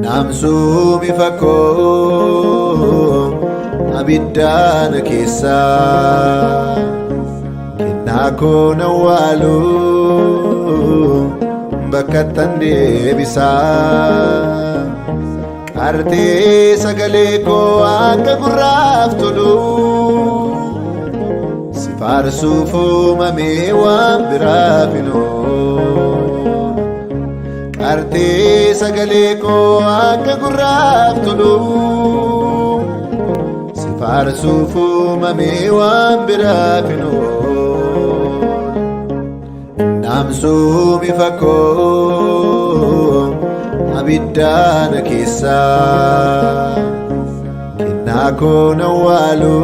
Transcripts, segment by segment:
Namsumi fakko abiddana keessa kinnaako nawaalu bakkattan deebisa qartee sagalee koo akka gurraaf tolu si faarsuuf uumamee waan biraaf hin qartee sagalee koo akka gurraaf tolu si faarsuuf uumamee waan biraaf hin Namsumi fakko abiddana keessa kinnaako nawaalu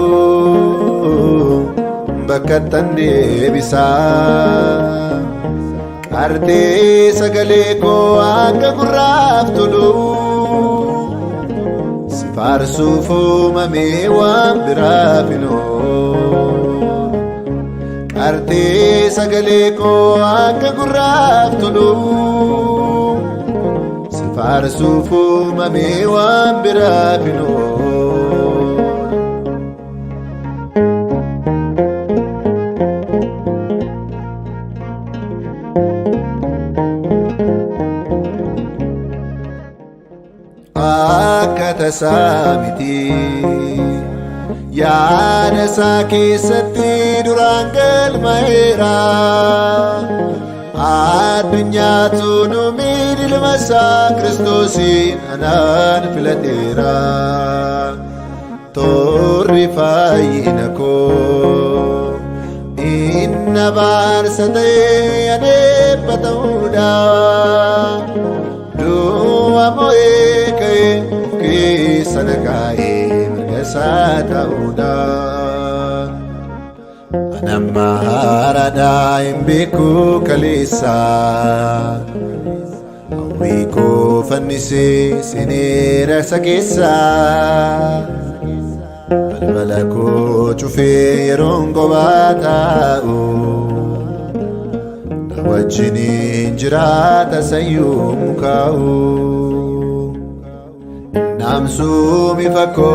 bakkattan deebisa qartee sagalee koo akka gurraaf tolu si faarsuuf uumamee waan biraaf hin qartee sagalee koo akka gurraaf tolu si faarsuuf uumamee waan biraaf hin akka tasaa miti yaada isaa keessatti duraan galmaa'eera addunyaatu nu miidhe ilma isaa Kiristoosiin anaan filateera torri fayyina koo inna baarsa ta'ee adeebba ta'uudha du'a mo'ee ka'ee keessa nagaa'ee mirgasaa ta'uudha anamma haaraadhaa hin beeku kaleessa hawwii koo fannisee sineera isa keessa balbala koo cufee yeroon kophaa taa'u na wajjiniin jiraata sayyuu mukaa'u Namsumi fakko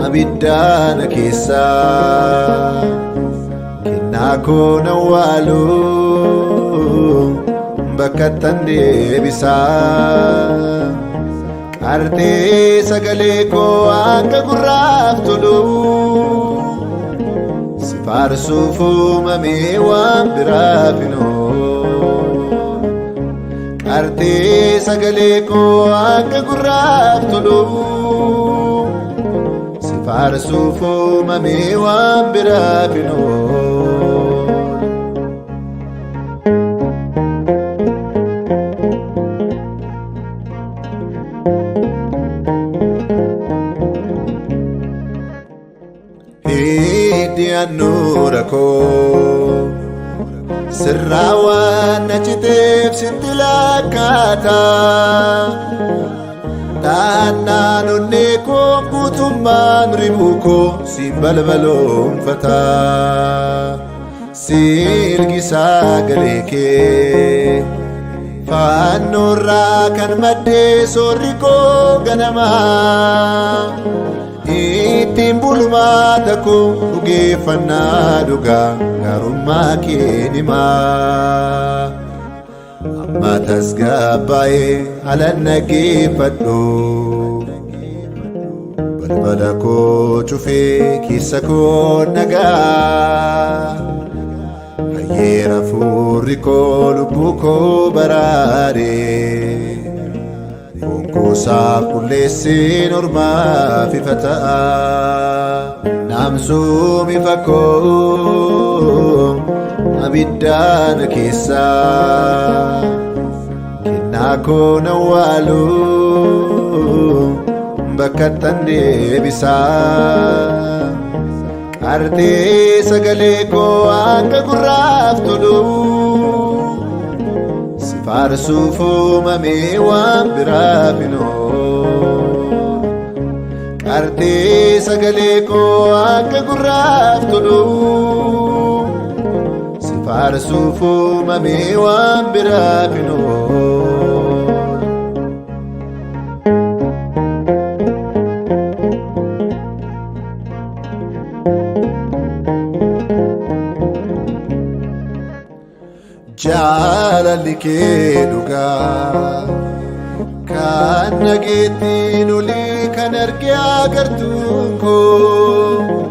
abiddana keessa kinnaako nawaalu bakkattan deebisa qartee sagalee koo akka gurraaf tolu si faarsuuf uumamee waan biraaf hin qartee sagalee koo akka gurraaf tolu si faarsuuf uumamee waan biraaf hin hiddi annuura koo sirraa waan achiteef sitti lakkaata naannaan onnee koo guutummaan ribuu koo si balbaloomfata silgi sagalee kee fannoorraa kan maddee soorri koo ganamaa ittiin bulmaata koo dhugeeffannaa dhugaa gaarummaa kee himaa amma tasgabbaa'ee halan dhaggeeffadhu balbala koo cufee keessa koo nagaa hayyeera fuurri koo lubbuu koo baraaree Onkosaaf qulleessiin ormaaf ifa ta'a Namsumi fakko abiddaan keessa kennaa koo nawwaalu bakkattan deebisa. Qartee sagalee koo akka gurraaf tolu si faarsuuf uumamee waan biraaf hin oolu. Qartee sagalee koo akka gurraaf tolu si faarsuuf uumamee waan biraaf hin oolu. Jaalalli kee dhugaa kan nageettiin olii kan argee agartuun koo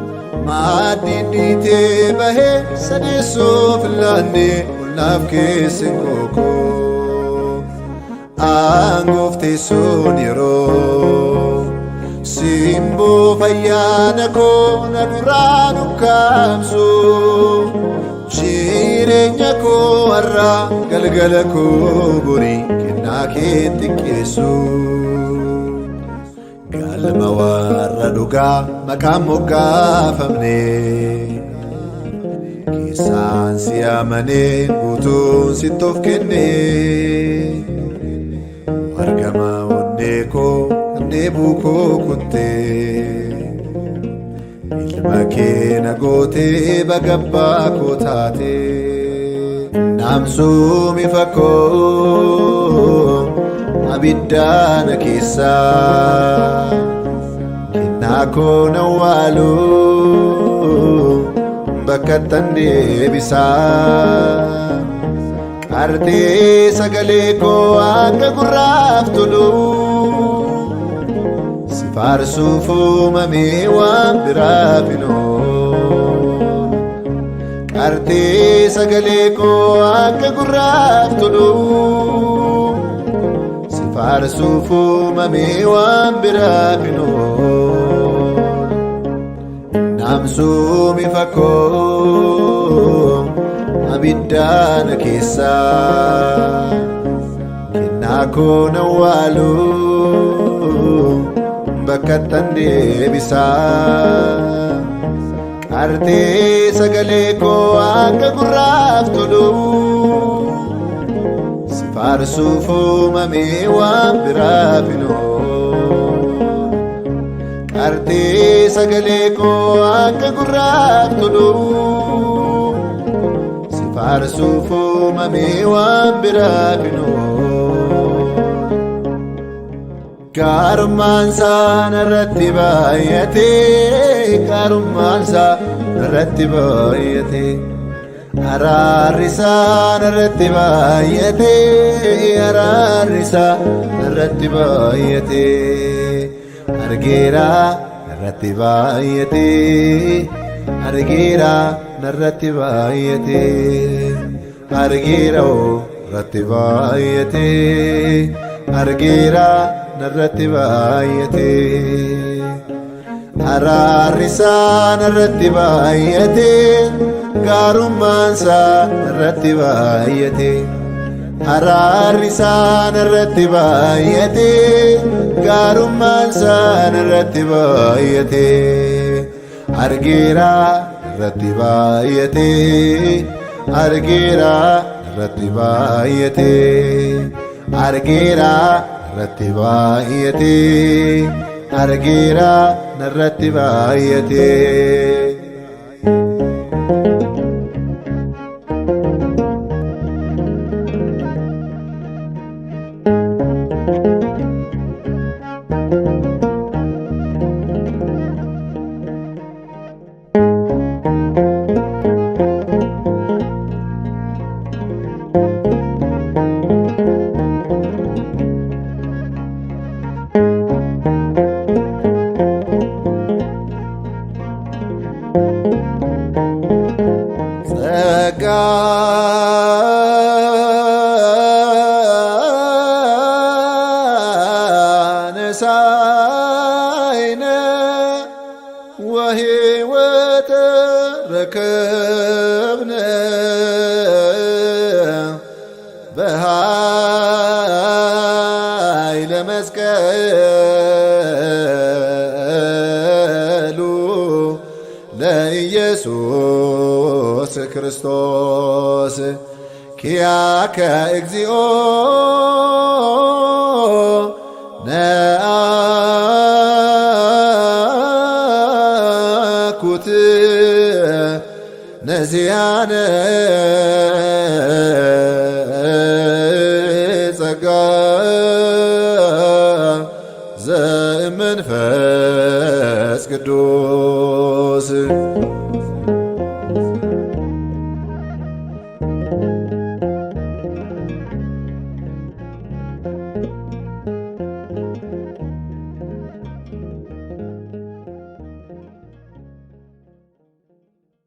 maaddii dhiitee bahee sadeessoof laannee olnaaf keessin kookoo aangoof teessoon yeroo simboo fayyaana koo na duraa nukkaamsu. Jireenya koo har'a galgala koo borii kennaa kee xiqqeessu. Galma warra dhugaa maqaan moggaafamne keessaan si amanee guutuun sitti of kenne. Argama onnee koo dheebuu koo kuttee ilma kee na gootee bagabbaa koo taatee. Naamsuu mifa koo abiddaan keessa kennaa koo nawwaalu bakkattan deebisa. Qartee sagalee koo akka gurraaf tolu si faarsuuf uumamee waan biraaf hin oolu. Qartee sagalee koo akka gurraaf tolu si faarsuuf uumamee waan biraaf hin oolu. Naamsuu mifa koo abiddaan keessa kennaa koo nawwaalu bakkattan deebisa. Qartee sagalee koo akka gurraaf tolu si faarsuuf uumamee waan biraaf hin oolu. Qartee sagalee koo akka gurraaf tolu si faarsuuf uumamee waan biraaf hin oolu. Gaarummaansaa narratti baay'atee gaarummaansaa narratti baay'atee araarrisaa narratti baay'atee araarrisaa narratti baay'atee argeera narratti baay'atee argeera narratti baay'atee argeera narratti baay'atee argeera narratti baay'atee araarrisaa narratti baay'atee gaarummaansaa narratti baay'atee araarrisaa narratti baay'atee gaarummaansaa narratti baay'atee argeera narratti baay'atee argeera narratti baay'atee argeera narratti baay'atee argeera narratti baay'atee. ረከብነ በኃይለ መስቀሉ ለኢየሱስ ክርስቶስ ኪያከ እግዚኦ ነአኩት ነዚያነ ጸጋ ዘእመንፈስ ቅዱስ